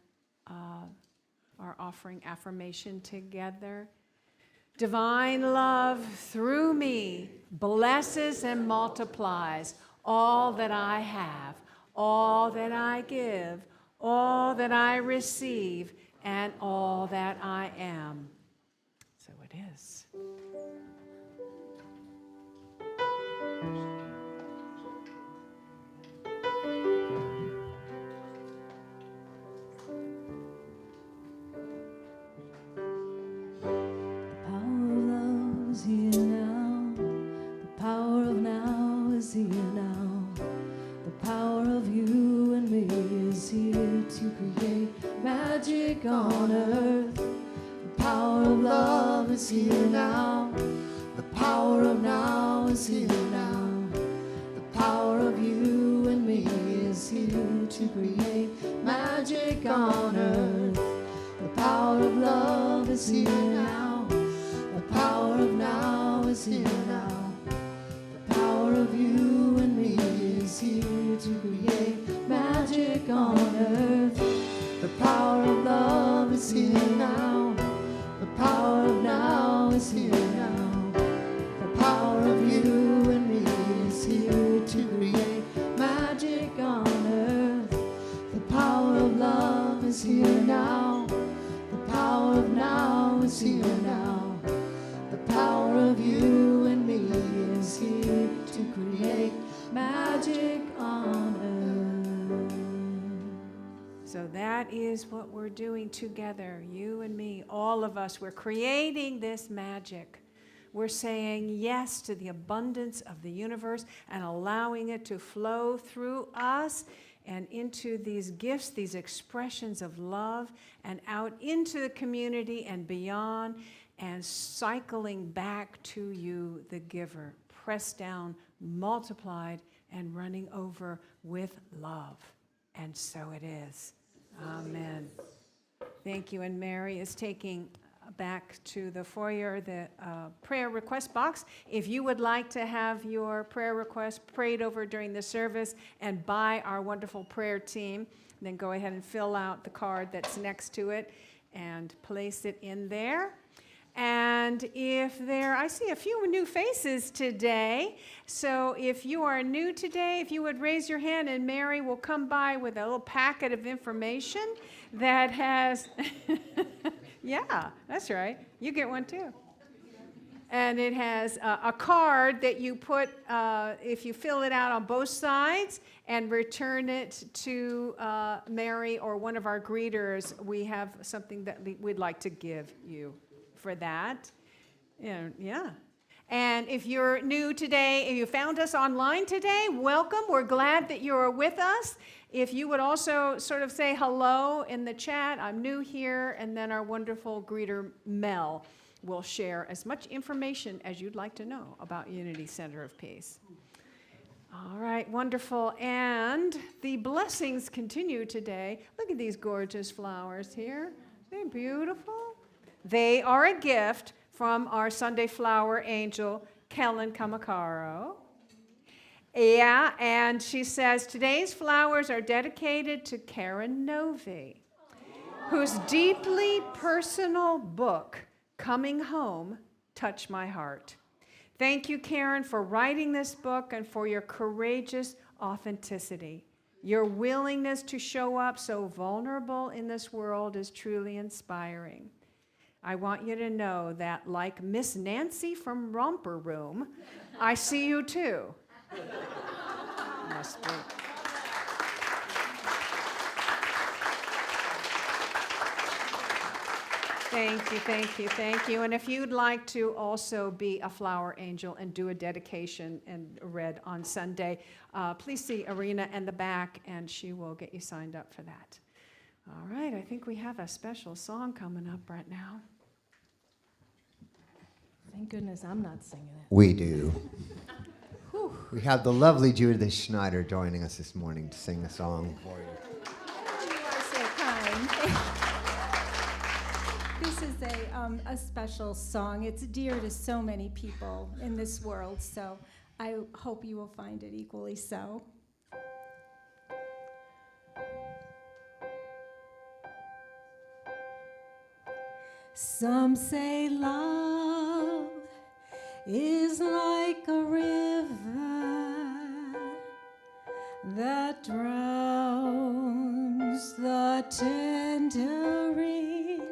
offering affirmation together. Divine love through me blesses and multiplies all that I have, all that I give, all that I receive, and all that I am. it is. On earth, the power of love is here now. The power of now is here now. The power of you and me is here to create magic on earth. The power of love is here now. The power of now is here now. The power of you and me is here to create magic on earth. The power of love is here now. The power of now is here now. The power of you and me is here to create magic on earth. The power of love is here now. The power of now is here now. The power of you and me is here to create magic on earth. So that is what we're doing together, you and me, all of us. We're creating this magic. We're saying yes to the abundance of the universe and allowing it to flow through us and into these gifts, these expressions of love, and out into the community and beyond, and cycling back to you, the giver, pressed down, multiplied, and running over with love. And so it is. Amen. Thank you. And Mary is taking back to the foyer the prayer request box. If you would like to have your prayer request prayed over during the service and by our wonderful prayer team, then go ahead and fill out the card that's next to it and place it in there. And I see a few new faces today. So if you are new today, if you would raise your hand, and Mary will come by with a little packet of information that has, yeah, that's right. You get one too. And it has a card that you put, if you fill it out on both sides and return it to Mary or one of our greeters, we have something that we'd like to give you for that. Yeah. And if you're new today, if you found us online today, welcome. We're glad that you're with us. If you would also sort of say hello in the chat, I'm new here, and then our wonderful greeter, Mel, will share as much information as you'd like to know about Unity Center of Peace. All right, wonderful. And the blessings continue today. Look at these gorgeous flowers here. They're beautiful. They are a gift from our Sunday flower angel, Kellen Kamakaro. Yeah, and she says, today's flowers are dedicated to Karen Novi, whose deeply personal book, Coming Home, touched my heart. Thank you, Karen, for writing this book and for your courageous authenticity. Your willingness to show up so vulnerable in this world is truly inspiring. I want you to know that, like Miss Nancy from Romper Room, I see you too. Must be. Thank you, thank you, thank you. And if you'd like to also be a flower angel and do a dedication and read on Sunday, please see Arena in the back, and she will get you signed up for that. All right, I think we have a special song coming up right now. Thank goodness I'm not singing it. We do. We have the lovely Judith Schneider joining us this morning to sing a song for you. You are so kind. This is a special song. It's dear to so many people in this world, so I hope you will find it equally so. Some say love is like a river that drowns the tender reed.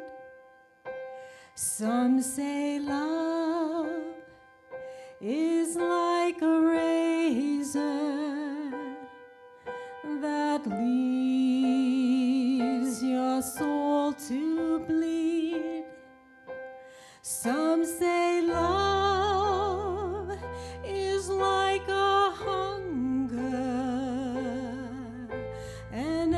Some say is like a razor that leaves your soul to bleed. Some say love is like a hunger, an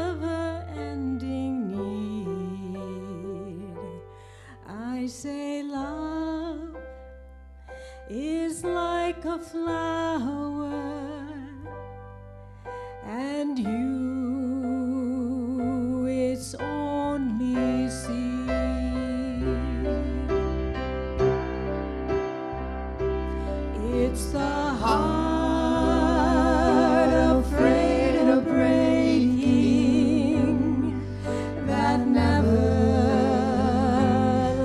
never-ending need. I say love is like a flower, and you its only seed. It's the heart afraid of breaking that never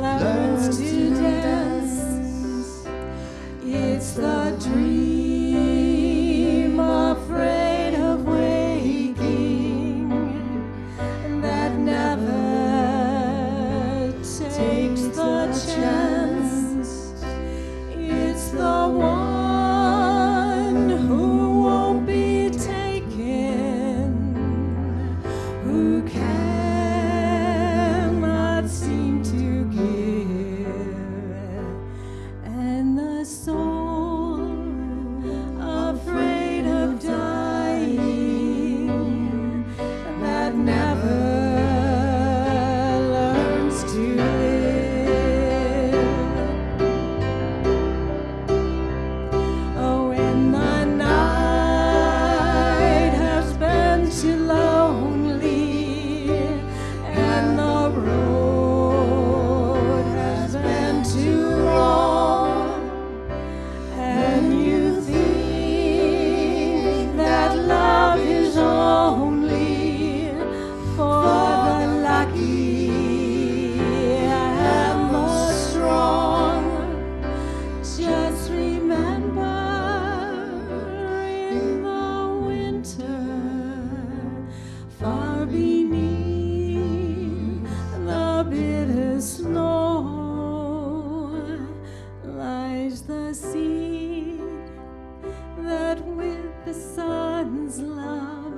learns to dance. It's the dream afraid of waking that never takes the chance. It's the one who won't be taken, who cannot seem to give, and the soul afraid of dying that never learns to live. Oh, when the night has been too lonely and the road has been too long, and you think that love is only for the lucky and the strong, just remember in the winter, far beneath the bitter snow, lies the seed that with the sun's love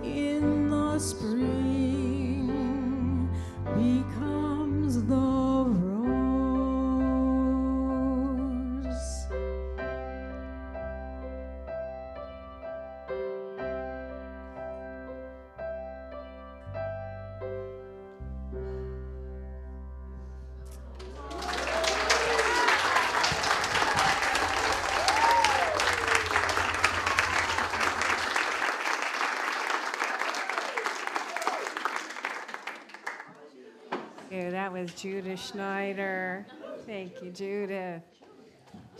in the spring becomes the rose. Yeah, that was Judith Schneider. Thank you, Judith.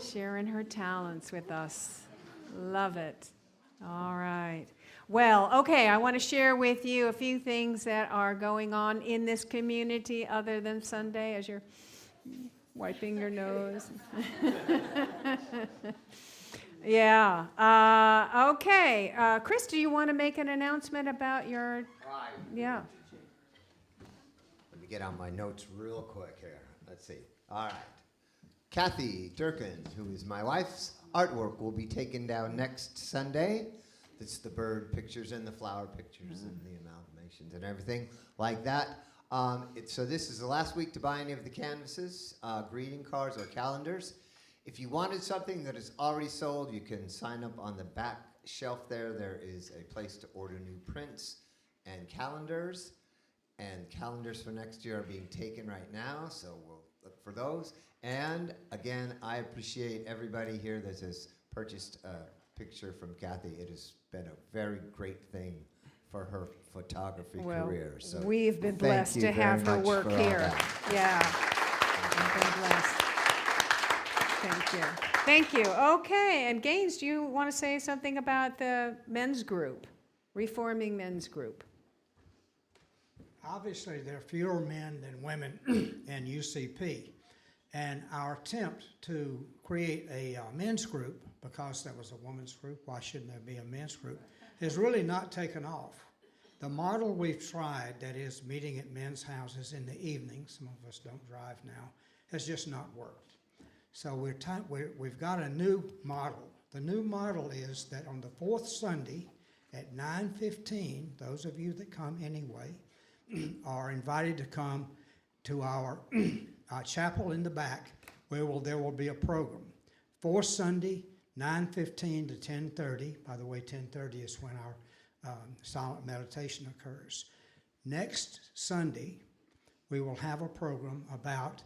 Sharing her talents with us. Love it. All right. Well, okay, I want to share with you a few things that are going on in this community other than Sunday as you're wiping your nose. Yeah. Okay. Chris, do you want to make an announcement about your... Yeah. Let me get on my notes real quick here. Let's see. All right. Kathy Durkin, who is my wife's artwork, will be taken down next Sunday. It's the bird pictures and the flower pictures and the amalgamations and everything like that. So this is the last week to buy any of the canvases, greeting cards, or calendars. If you wanted something that is already sold, you can sign up on the back shelf there. There is a place to order new prints and calendars. And calendars for next year are being taken right now, so we'll look for those. And again, I appreciate everybody here that has purchased a picture from Kathy. It has been a very great thing for her photography career. So we've been thank blessed you to have very her much work for all here. that. Yeah, we've been blessed. Thank you. Thank you. Okay, and Gaines, do you want to say something about the men's group, Reforming Men's Group? Obviously, there are fewer men than women in UCP, and our attempt to create a men's group, because there was a women's group, why shouldn't there be a men's group, has really not taken off. The model we've tried, that is meeting at men's houses in the evening, some of us don't drive now, has just not worked. So we've got a new model. The new model is that on the fourth Sunday at 9:15, those of you that come anyway are invited to come to our chapel in the back where there will be a program. Fourth Sunday, 9:15 to 10:30. By the way, 10:30 is when our silent meditation occurs. Next Sunday, we will have a program about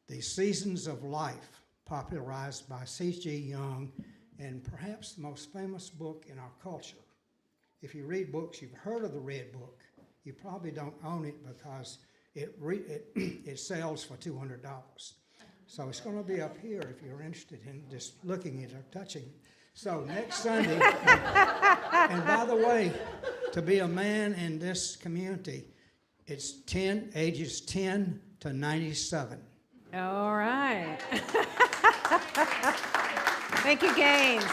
the seasons of life, popularized by C.G. Jung, and perhaps the most famous book in our culture. If you read books, you've heard of the Red Book. You probably don't own it because it sells for $200. So it's going to be up here if you're interested in just looking at it or touching it. So next Sunday, and by the way, to be a man in this community, it's ages 10 to 97. All right. Thank you, Gaines.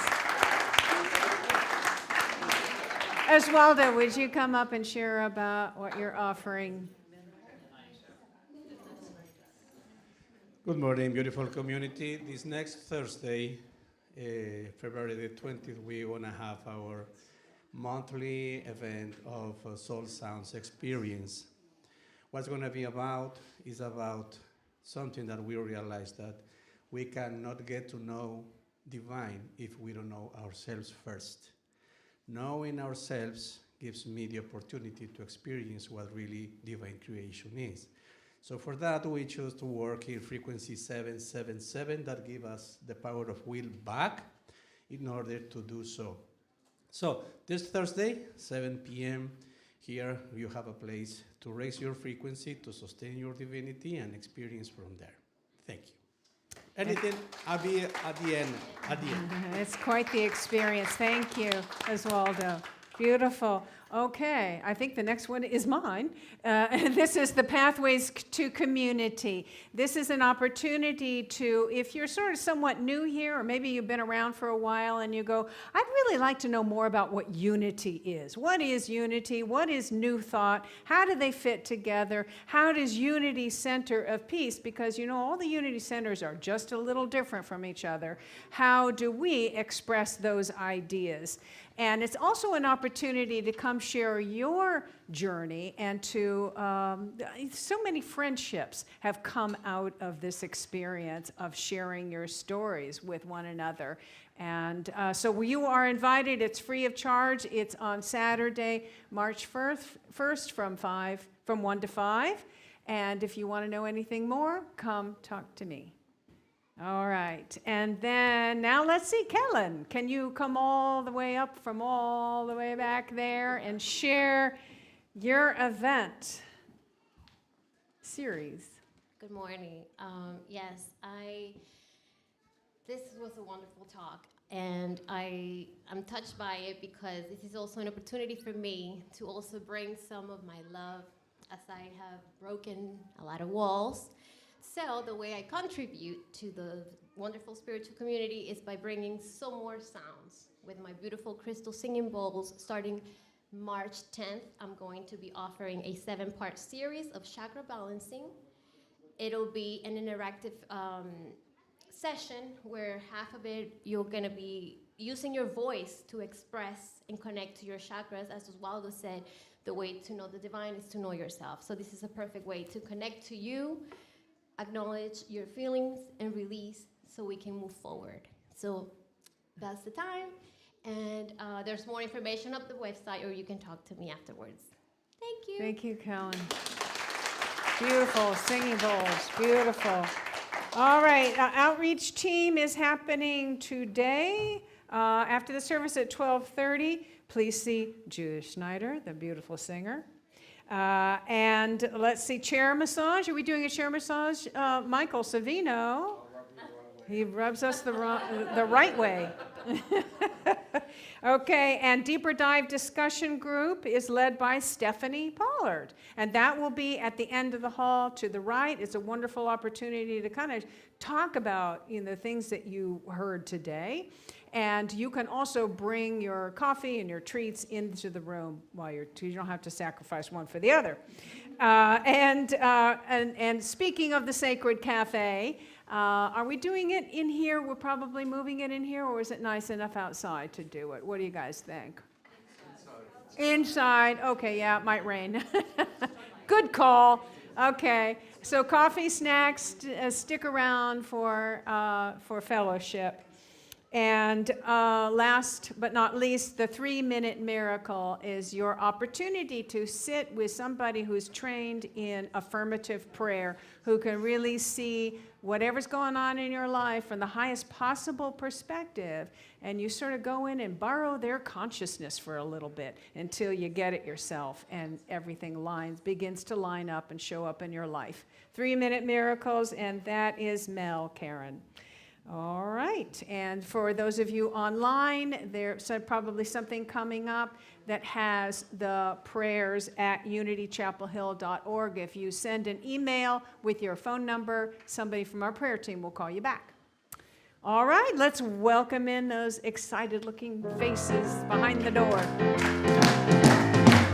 Oswaldo, would you come up and share about what you're offering? Good morning, beautiful community. This next Thursday, February the 20th, we're going to have our monthly event of Soul Sounds Experience. What's going to be about is about something that we realize that we cannot get to know divine if we don't know ourselves first. Knowing ourselves gives me the opportunity to experience what really divine creation is. So for that, we chose to work in frequency 777 that give us the power of will back in order to do so. So this Thursday, 7 p.m., here you have a place to raise your frequency, to sustain your divinity, and experience from there. Thank you. Anything, I'll be at the end. It's quite the experience. Thank you, Oswaldo. Beautiful. Okay, I think the next one is mine. This is the Pathways to Community. This is an opportunity to, if you're sort of somewhat new here, or maybe you've been around for a while and you go, I'd really like to know more about what unity is. What is unity? What is New Thought? How do they fit together? How does Unity Center of Peace, because you know all the Unity Centers are just a little different from each other, how do we express those ideas? And it's also an opportunity to come share your journey and to, so many friendships have come out of this experience of sharing your stories with one another. And so you are invited. It's free of charge. It's on Saturday, March 1st from 1 to 5. And if you want to know anything more, come talk to me. All right, and then now let's see, Kellen, can you come all the way up from all the way back there and share your event series? Good morning. Yes, this was a wonderful talk, and I'm touched by it because this is also an opportunity for me to also bring some of my love, as I have broken a lot of walls. So the way I contribute to the wonderful spiritual community is by bringing some more sounds with my beautiful crystal singing bowls. Starting March 10th, I'm going to be offering a 7-part series of chakra balancing. It'll be an interactive session where half of it you're going to be using your voice to express and connect to your chakras. As Oswaldo said, the way to know the divine is to know yourself. So this is a perfect way to connect to you, acknowledge your feelings, and release so we can move forward. So that's the time. And there's more information up the website, or you can talk to me afterwards. Thank you. Thank you, Kellen. Beautiful, singing bowls, beautiful. All right, outreach team is happening today after the service at 12:30. Please see Judith Schneider, the beautiful singer. And let's see, chair massage. Are we doing a chair massage? Michael Savino. He rubs us the right way. Okay, and deeper dive discussion group is led by Stephanie Pollard. And that will be at the end of the hall to the right. It's a wonderful opportunity to kind of talk about the things that you heard today. And you can also bring your coffee and your treats into the room while you don't have to sacrifice one for the other. And speaking of the Sacred Cafe, Are we doing it in here? We're probably moving it in here, or is it nice enough outside to do it? What do you guys think? Inside. Okay, yeah, it might rain. Good call. Okay, so coffee, snacks, stick around for fellowship. And last but not least, the 3-minute miracle is your opportunity to sit with somebody who's trained in affirmative prayer, who can really see whatever's going on in your life from the highest possible perspective. And you sort of go in and borrow their consciousness for a little bit until you get it yourself and everything begins to line up and show up in your life. 3-minute miracles, and that is Mel Karen. All right, and for those of you online, there's probably something coming up that has the prayers at unitychapelhill.org. If you send an email with your phone number, somebody from our prayer team will call you back. All right, let's welcome in those excited-looking faces behind the door.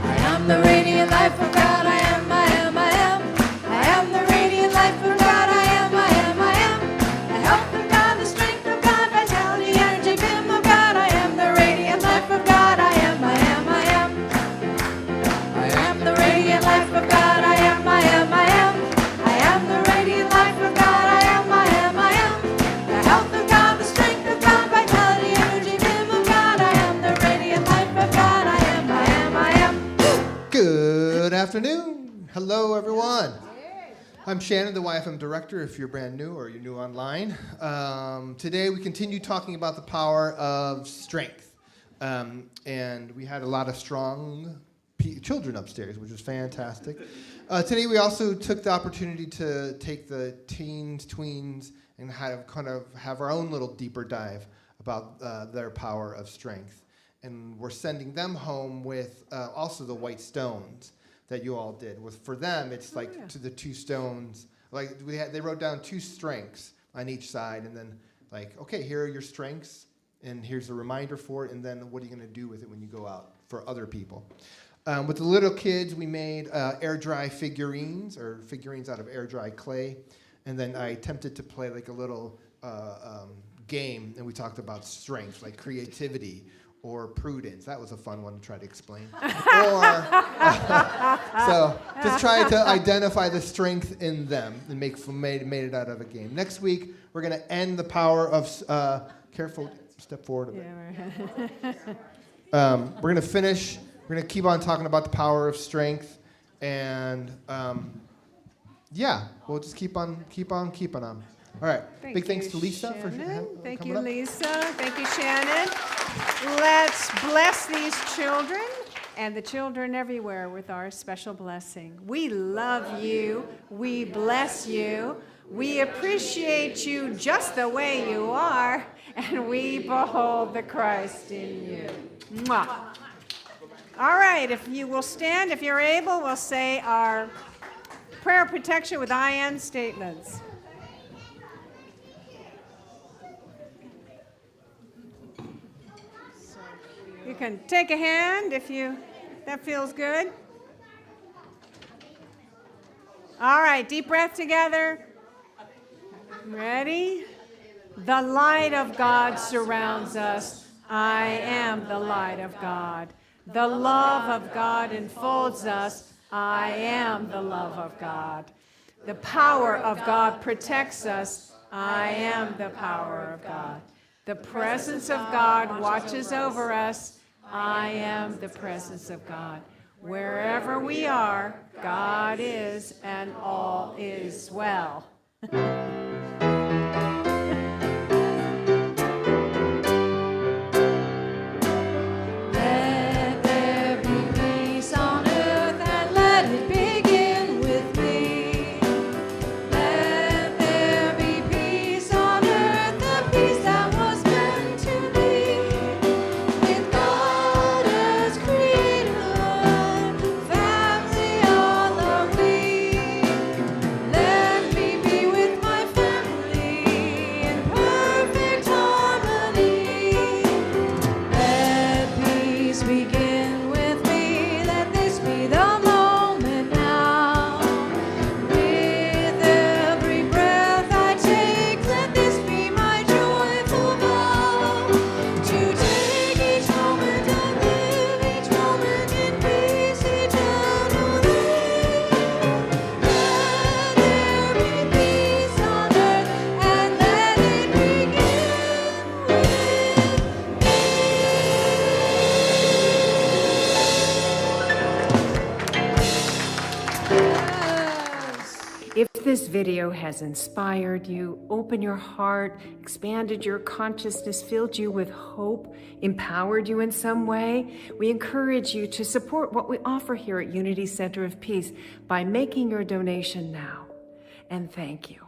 I am the radiant life of God. I am, I am, I am. I am the radiant life of God. I am, I am, I am. The health of God, the strength of God, vitality, energy, beam of God. I am the radiant life of God. I am, I am, I am. I am the radiant life of God. I am, I am, I am. I am the radiant life of God. I am, I am, I am. The health of God, the strength of God, vitality, energy, beam of God. I am the radiant life of God. I am, I am, I am. Good afternoon. Hello, everyone. I'm Shannon, the YFM director, if you're brand new or you're new online. Today, we continue talking about the power of strength. And we had a lot of strong children upstairs, which was fantastic. Today, we also took the opportunity to take the teens, tweens, and have our own little deeper dive about their power of strength. And we're sending them home with also the white stones that you all did. For them, it's like to the 2 stones. Like they wrote down 2 strengths on each side, and then like, okay, here are your strengths, and here's a reminder for it, and then what are you going to do with it when you go out for other people? With the little kids, we made air dry figurines, or figurines out of air dry clay, and then I attempted to play like a little game, and we talked about strength, like creativity, or prudence. That was a fun one to try to explain. So just try to identify the strength in them and made it out of a game. Next week, we're going to end the power of, careful, step forward a bit. We're going to finish, we're going to keep on talking about the power of strength. And we'll just keep on keeping on. All right. Big thanks to Lisa for coming up. Thank you, Lisa. Thank you, Shannon. Let's bless these children and the children everywhere with our special blessing. We love you. We bless you. We appreciate you just the way you are, and we behold the Christ in you. Mwah. All right, if you will stand, if you're able, we'll say our prayer of protection with I am statements. You can take a hand if that feels good. All right, deep breath together. Ready? The light of God surrounds us. I am the light of God. The love of God enfolds us. I am the love of God. The power of God protects us. I am the power of God. The presence of God watches over us. I am the presence of God. Wherever we are, God is, and all is well. Let there be peace on earth, and let it begin with me. Let there be peace on earth, the peace that was meant to be. With God as creator, family all are we. Let me be with my family. this video has inspired you, opened your heart, expanded your consciousness, filled you with hope, empowered you in some way, we encourage you to support what we offer here at Unity Center of Peace by making your donation now. And thank you.